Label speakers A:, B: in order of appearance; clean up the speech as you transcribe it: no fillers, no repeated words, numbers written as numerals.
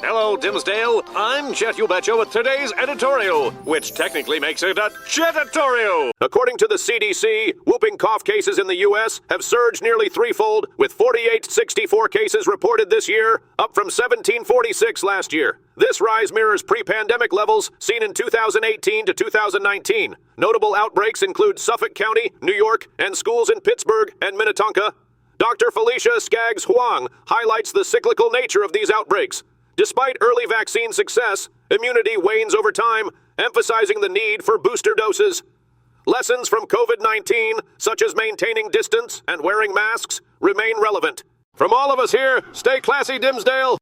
A: Hello, Dimsdale. I'm Jet You Betcha with today's editorial, which technically makes it a Jetatorial. According to the CDC, whooping cough cases in the U.S. have surged nearly threefold, with 4,864 cases reported this year, up from 1,746 last year. This rise mirrors pre-pandemic levels seen in 2018 to 2019. Notable outbreaks include Suffolk County, New York, and schools in Pittsburgh and Minnetonka. Dr. Felicia Skaggs Huang highlights the cyclical nature of these outbreaks. Despite early vaccine success, immunity wanes over time, emphasizing the need for booster doses. Lessons from COVID-19, such as maintaining distance and wearing masks, remain relevant. From all of us here, stay classy, Dimsdale.